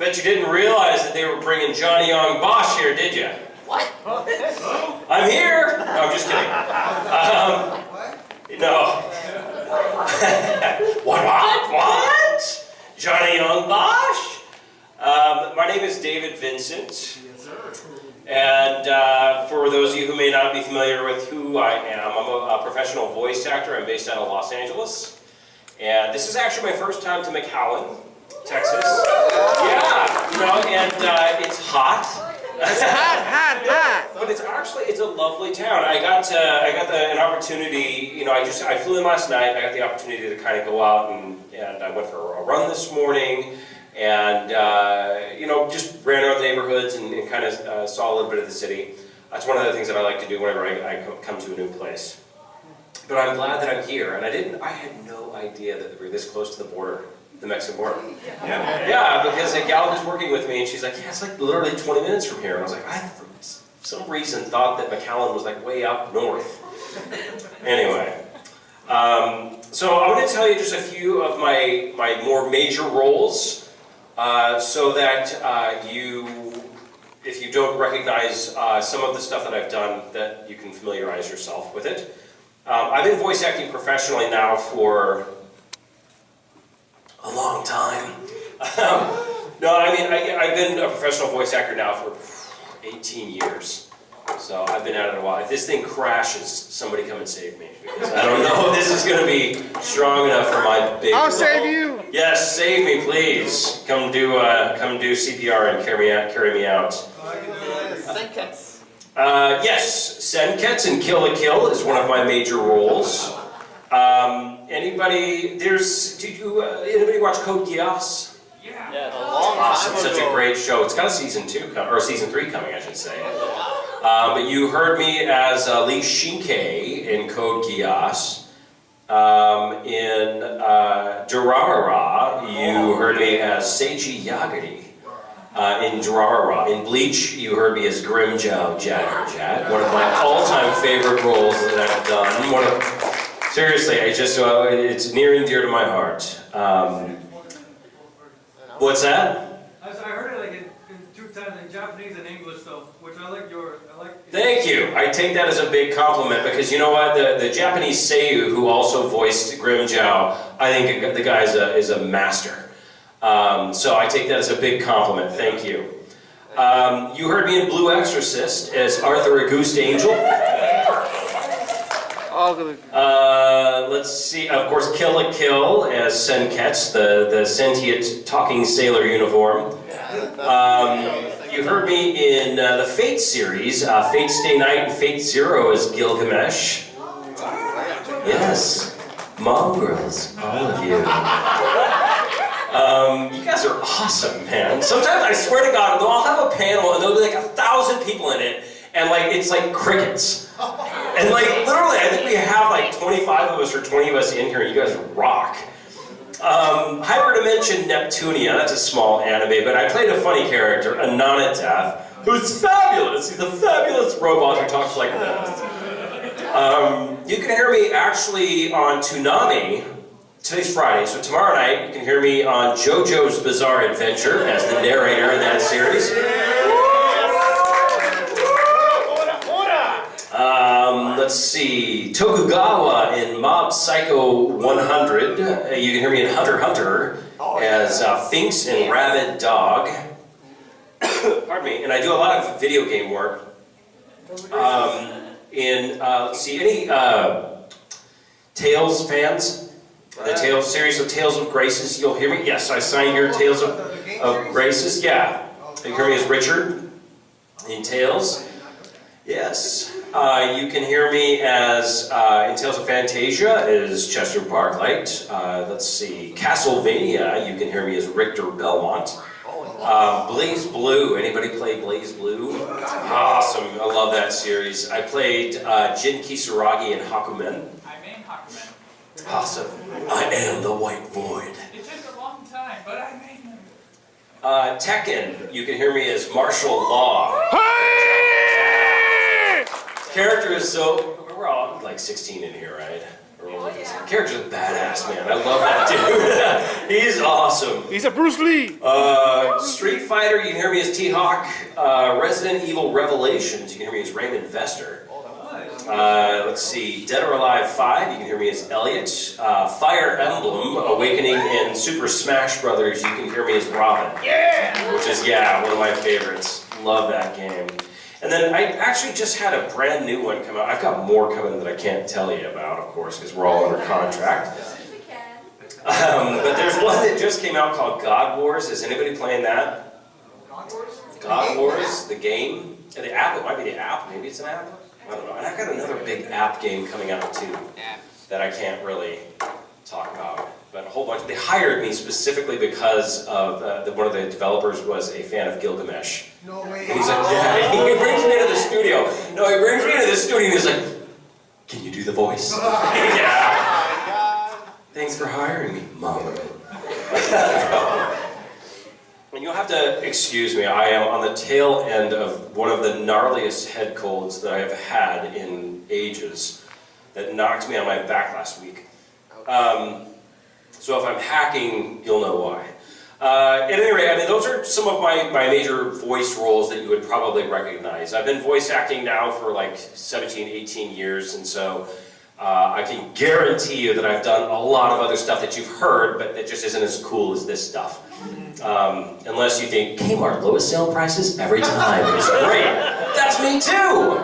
Bet you didn't realize that they were bringing Johnny Young Bosch here, did you? What? I'm here! No, I'm just kidding. No. What? Johnny Young Bosch? My name is David Vincent. Yes, sir. And for those of you who may not be familiar with who I am, I'm a professional voice actor. I'm based out of Los Angeles. And this is actually my first time to McAllen, Texas. Yeah, you know, and it's hot. It's hot. But it's a lovely town. I got an opportunity, you know, I flew in last night. I got the opportunity to kind of go out and I went for a run this morning. And, you know, just ran around the neighborhoods and kind of saw a little bit of the city. That's one of the things that I like to do whenever I come to a new place. But I'm glad that I'm here, and I had no idea that we were this close to the border, the Mexican border. Yeah, because a gal who's working with me, and she's like, yeah, it's like literally 20 minutes from here. And I was like, I for some reason thought that McAllen was like way up north. Anyway. So I want to tell you just a few of my more major roles. So that if you don't recognize some of the stuff that I've done, that you can familiarize yourself with it. I've been voice acting professionally now for a long time. No, I mean, I've been a professional voice actor now for 18 years. So I've been at it a while. If this thing crashes, somebody come and save me. Because I don't know if this is going to be strong enough for my big I'll role. save you. Yes, save me, please. Come do CPR and carry me out. Senkets. Yes, Senkets and Kill la Kill is one of my major roles. Anybody watch Code Geass? Yeah, a long Awesome, time such ago. a great show. It's got a season 2 or season 3 coming, I should say. But you heard me as Lee Shinkei in Code Geass. In Durarara, you heard me as Seiji Yagami. In Durarara. In Bleach, you heard me as Grimjow Jatterjat, one of my all-time favorite roles that I've done. Seriously, it's near and dear to my heart. What's that? I heard it like in 2 times in Japanese and English, so which I like. Thank you. I take that as a big compliment because you know what? The Japanese Seiyu who also voiced Grimjow, I think the guy is a master. So I take that as a big compliment. Thank you. You heard me in Blue Exorcist as Arthur Auguste Angel. Let's see. Of course, Kill la Kill as Senkets, the sentient talking sailor uniform. You heard me in the Fate series, Fate Stay Night and Fate Zero as Gilgamesh. Yes, mongrels, all of you. You guys are awesome, man. Sometimes I swear to God, I'll have a panel and there'll be like 1,000 people in it, and like it's like crickets. And like literally, I think we have like 25 of us or 20 of us in here. You guys rock. Hyperdimension Neptunia, that's a small anime, but I played a funny character, Ananatath, who's fabulous. He's a fabulous robot who talks like this. You can hear me actually on Toonami. Today's Friday, so tomorrow night you can hear me on JoJo's Bizarre Adventure as the narrator in that series. Let's see, Tokugawa in Mob Psycho 100. You can hear me in Hunter x Hunter as Finks and Rabid Dog. Pardon me. And I do a lot of video game work. Let's see, any Tales fans? The Tales series of Tales of Graces. You'll hear me. Yes, I signed your Tales of Graces. Yeah, you hear me as Richard in Tales. Yes. You can hear me as, in Tales of Fantasia, as Chester Barclay. Let's see, Castlevania, you can hear me as Richter Belmont. Blaze Blue, anybody play Blaze Blue? Awesome, I love that series. I played Jin Kisaragi in Hakumen. I'm in Hakumen. Awesome. I am the White Void. It took a long time, but I made them. Tekken, you can hear me as Martial Law. Character is so, we're all like 16 in here, right? Character's a badass, man. I love that dude. He's awesome. He's a Bruce Lee. Street Fighter, you can hear me as T-Hawk. Resident Evil Revelations, you can hear me as Raymond Vester. Let's see, Dead or Alive 5, you can hear me as Elliot. Fire Emblem, Awakening, and Super Smash Brothers, you can hear me as Robin. Yeah! Which is, one of my favorites. Love that game. And then I actually just had a brand new one come out. I've got more coming that I can't tell you about, of course, because we're all under contract. But there's one that just came out called God Wars. Is anybody playing that? God Wars? God Wars, the game? The app, it might be the app, maybe it's an app. I don't know. And I've got another big app game coming out too that I can't really talk about. But a whole bunch. They hired me specifically because of one of the developers was a fan of Gilgamesh. No way. And he's like, he brings me into the studio. No, he brings me into the studio and he's like, can you do the voice? Yeah. Thanks for hiring me, Mom. And you'll have to excuse me, I am on the tail end of one of the gnarliest head colds that I have had in ages that knocked me on my back last week. So if I'm hacking, you'll know why. At any rate, I mean, those are some of my major voice roles that you would probably recognize. I've been voice acting now for like 17, 18 years, and so I can guarantee you that I've done a lot of other stuff that you've heard, but that just isn't as cool as this stuff. Unless you think, Kmart, lowest sale prices every time. It's great. That's me too!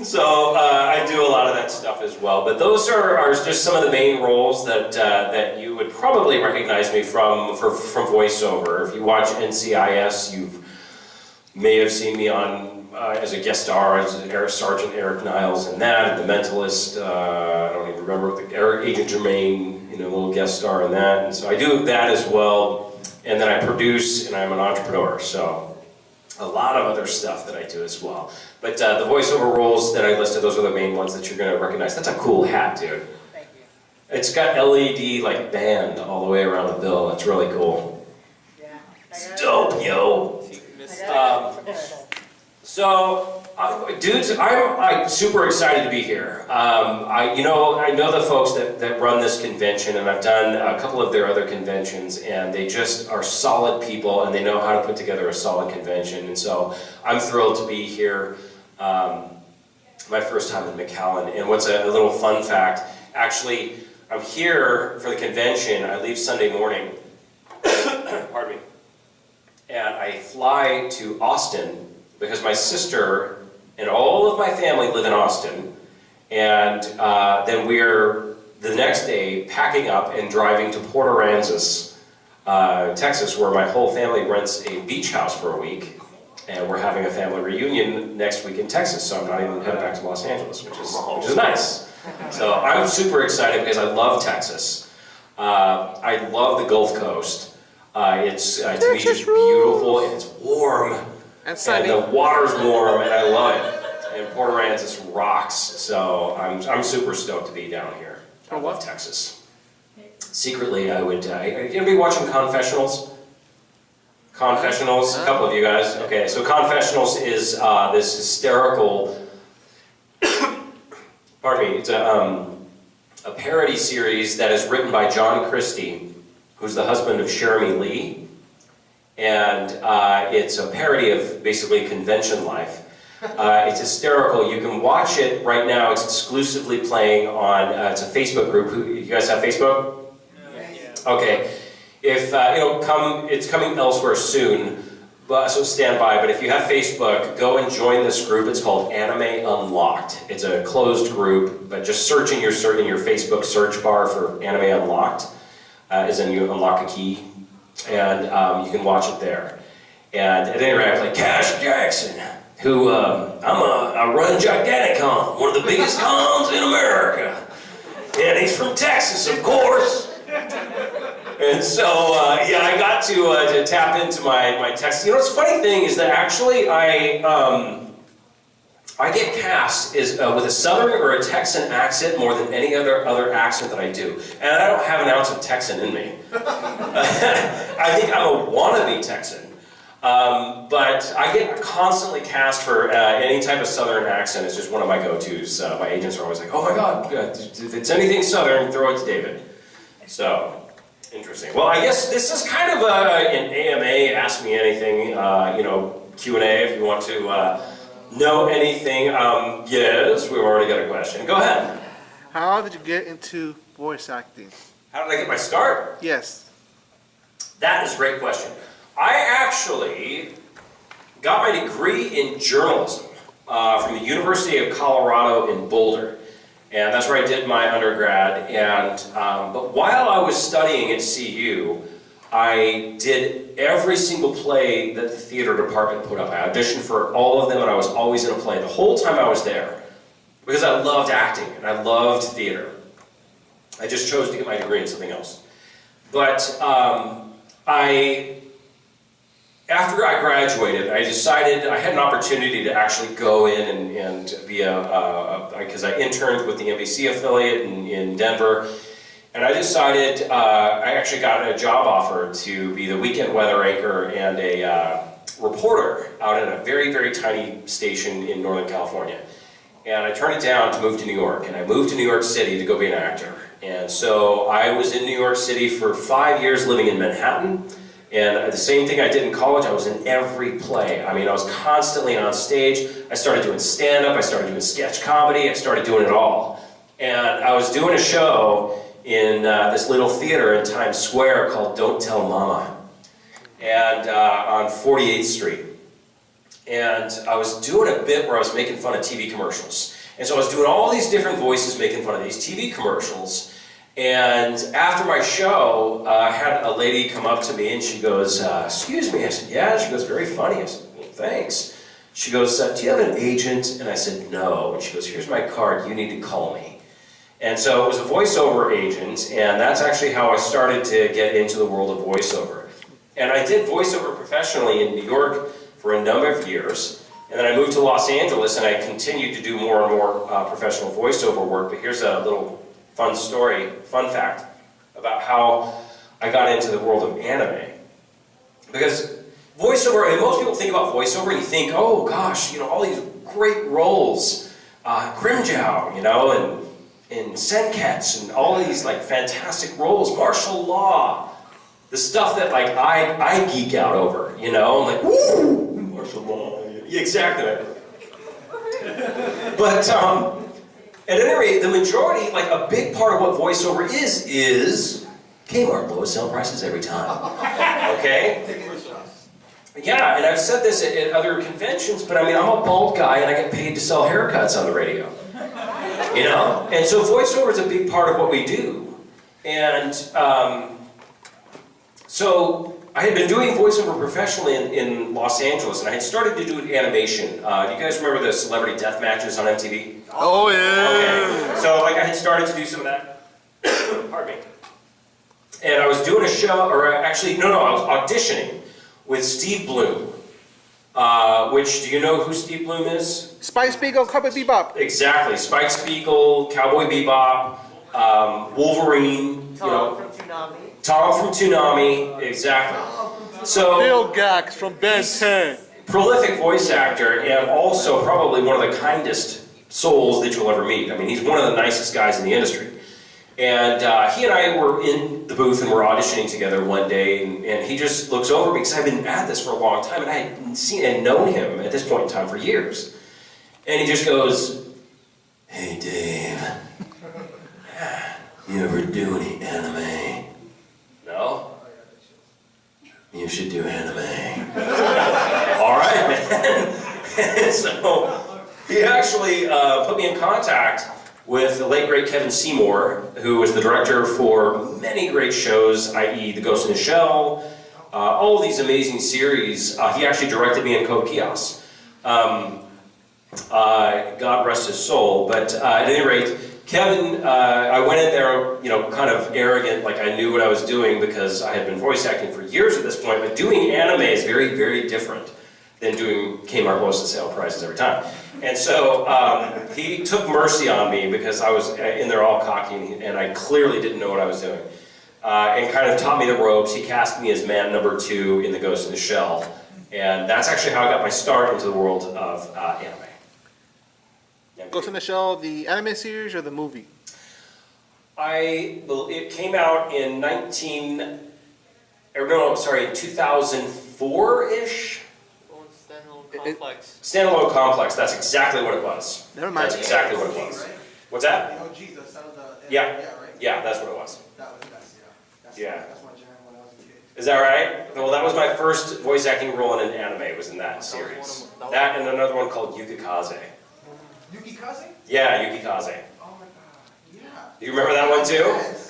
So I do a lot of that stuff as well. But those are just some of the main roles that you would probably recognize me from voiceover. If you watch NCIS, you may have seen me on as a guest star as Air Sergeant Eric Niles in that, The Mentalist. I don't even remember Agent Germain, a little guest star in that. And so I do that as well. And then I produce, and I'm an entrepreneur. So a lot of other stuff that I do as well. But the voiceover roles that I listed, those are the main ones that you're going to recognize. That's a cool hat, dude. Thank you. It's got LED band all the way around the bill. That's really cool. Yeah. It's dope, yo. Dudes, I'm super excited to be here. I know the folks that run this convention, and I've done a couple of their other conventions, and they just are solid people, and they know how to put together a solid convention. And so I'm thrilled to be here. My first time in McAllen. And what's a little fun fact? Actually, I'm here for the convention. I leave Sunday morning. Pardon me. And I fly to Austin because my sister and all of my family live in Austin, and then we're the next day packing up and driving to Port Aransas, Texas, where my whole family rents a beach house for a week, and we're having a family reunion next week in Texas, so I'm not even headed back to Los Angeles, which is nice. So I'm super excited because I love Texas. I love the Gulf Coast. It's to me just beautiful, and it's warm. And sunny. And the water's warm, and I love it. And Port Aransas rocks, so I'm super stoked to be down here. I love Texas. Secretly, I would. Are you gonna be watching Confessionals? Confessionals, a couple of you guys. Okay, so Confessionals is this hysterical. Pardon me. It's a parody series that is written by John Christie, who's the husband of Jeremy Lee. And it's a parody of basically convention life. It's hysterical. You can watch it right now. It's exclusively playing on, it's a Facebook group. You guys have Facebook? Yeah. Okay. If it's coming elsewhere soon, so stand by. But if you have Facebook, go and join this group. It's called Anime Unlocked. It's a closed group, but just search in your Facebook search bar for Anime Unlocked, as in you unlock a key. And you can watch it there. And at any rate, I play Cash Jackson, who I run Giganticon, one of the biggest cons in America. And he's from Texas, of course. And so, I got to tap into my Texas. The funny thing is that actually I get cast with a Southern or a Texan accent more than any other accent that I do. And I don't have an ounce of Texan in me. I think I'm a wannabe Texan. But I get constantly cast for any type of Southern accent. It's just one of my go-tos. My agents are always like, oh my God, if it's anything Southern, throw it to David. So, interesting. Well, I guess this is kind of an AMA, Ask Me Anything, Q&A if you want to know anything. Yes, we've already got a question. Go ahead. How did you get into voice acting? How did I get my start? Yes. That is a great question. I actually got my degree in journalism from the University of Colorado in Boulder. And that's where I did my undergrad. But while I was studying at CU, I did every single play that the theater department put up. I auditioned for all of them, and I was always in a play the whole time I was there. Because I loved acting, and I loved theater. I just chose to get my degree in something else. But after I graduated, I decided I had an opportunity to actually go in and be because I interned with the NBC affiliate in Denver, and I decided I actually got a job offer to be the weekend weather anchor and a reporter out at a very, very tiny station in Northern California. And I turned it down to move to New York, and I moved to New York City to go be an actor. And so I was in New York City for 5 years living in Manhattan. And the same thing I did in college, I was in every play. I mean, I was constantly on stage. I started doing stand-up, I started doing sketch comedy, I started doing it all. And I was doing a show in this little theater in Times Square called Don't Tell Mama, and on 48th Street. And I was doing a bit where I was making fun of TV commercials. And so I was doing all these different voices making fun of these TV commercials. And after my show, I had a lady come up to me and she goes, excuse me. I said, yeah. She goes, very funny. I said, well, thanks. She goes, do you have an agent? And I said, no. And she goes, here's my card. You need to call me. And so it was a voiceover agent, and that's actually how I started to get into the world of voiceover. And I did voiceover professionally in New York for a number of years. And then I moved to Los Angeles, and I continued to do more and more professional voiceover work. But here's a little fun fact about how I got into the world of anime. Because voiceover, and most people think about voiceover and you think, oh gosh, all these great roles, Grimjow, and Senketsu, and all these fantastic roles, martial law, the stuff that I geek out over, I'm like, woo, martial law, yeah, exactly. But at any rate, the majority, a big part of what voiceover is Kmart, lowest sale prices every time. Okay? Yeah, and I've said this at other conventions, but I'm a bald guy and I get paid to sell haircuts on the radio. And so voiceover is a big part of what we do. And so I had been doing voiceover professionally in Los Angeles, and I had started to do animation. Do you guys remember the celebrity death matches on MTV? Oh, yeah. Okay. So I had started to do some of that. Pardon me. And I was doing a show, or actually, no, I was auditioning with Steve Bloom. Which, do you know who Steve Bloom is? Spike Spiegel, Cowboy Bebop. Exactly. Spike Spiegel, Cowboy Bebop, Wolverine, Tom from Tsunami. Tom from Toonami, exactly. So, Bill Gax from Ben 10. prolific voice actor, and also probably one of the kindest souls that you'll ever meet. He's one of the nicest guys in the industry. And he and I were in the booth and we're auditioning together one day, and he just looks over me because I've been at this for a long time, and I had seen and known him at this point in time for years. And he just goes, hey Dave, you ever do any anime? No? You should do anime. All right, man. And so he actually put me in contact with the late great Kevin Seymour, who was the director for many great shows, i.e. The Ghost in the Shell, all of these amazing series. He actually directed me in Code Geass. God rest his soul. But at any rate, Kevin, I went in there, kind of arrogant, like I knew what I was doing because I had been voice acting for years at this point, but doing anime is very, very different than doing Kmart lowest sale prices every time. And so he took mercy on me because I was in there all cocky and I clearly didn't know what I was doing. And kind of taught me the ropes. He cast me as man number 2 in The Ghost in the Shell. And that's actually how I got my start into the world of anime. Ghost in the Shell, the anime series or the movie? It came out in 2004-ish? Standalone complex. Standalone complex, that's exactly what it was. Never mind. That's exactly what it was. What's that? The OG, the son of the. Yeah. Yeah, right? Yeah, that's what it was. That was, that's, yeah. That's, Yeah. That's my jam when I was a kid. Is that right? Well, that was my first voice acting role in an anime, was in that series. That and another one called Yukikaze. Yuki Kaze? Yeah, Yukikaze. Oh my god. Yeah. Do you remember that one too? Yes.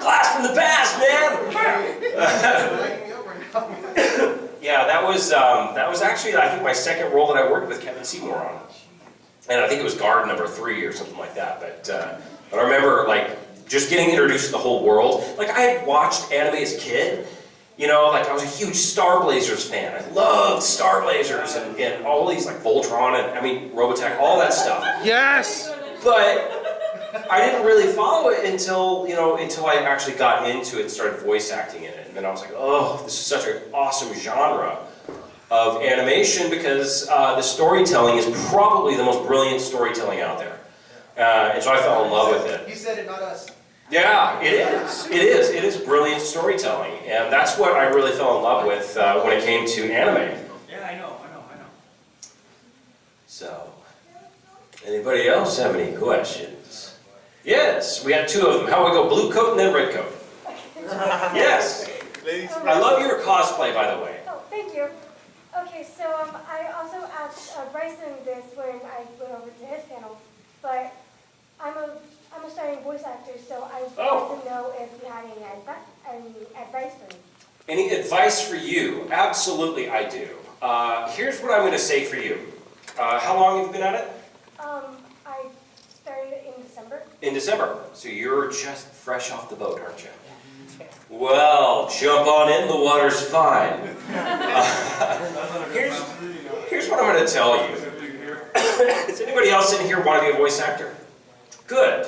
Blast from the past, man! Lighting me up right now. Yeah, that was actually, I think, my second role that I worked with Kevin Seymour on. And I think it was guard number 3 or something like that. But I remember, like, just getting introduced to the whole world. Like, I had watched anime as a kid. You know, like, I was a huge Star Blazers fan. I loved Star Blazers and all these, like, Voltron and, I mean, Robotech, all that stuff. Yes! But I didn't really follow it until I actually got into it and started voice acting in it. And then I was like, oh, this is such an awesome genre of animation because the storytelling is probably the most brilliant storytelling out there. And so I fell in love with it. You said it, not us. Yeah, it is. It is brilliant storytelling. And that's what I really fell in love with when it came to anime. Yeah, I know. So, anybody else have any questions? Yes, we had 2 of them. How about we go blue coat and then red coat? Yes. I love your cosplay, by the way. Oh, thank you. Okay, so I also asked Bryson this when I went over to his panel, but I'm a starting voice actor, so I wanted to know if you had any advice for me. Any advice for you? Absolutely, I do. Here's what I'm going to say for you. How long have you been at it? I started in December. In December. So you're just fresh off the boat, aren't you? Well, jump on in, the water's fine. Here's what I'm going to tell you. Does anybody else in here want to be a voice actor? Good.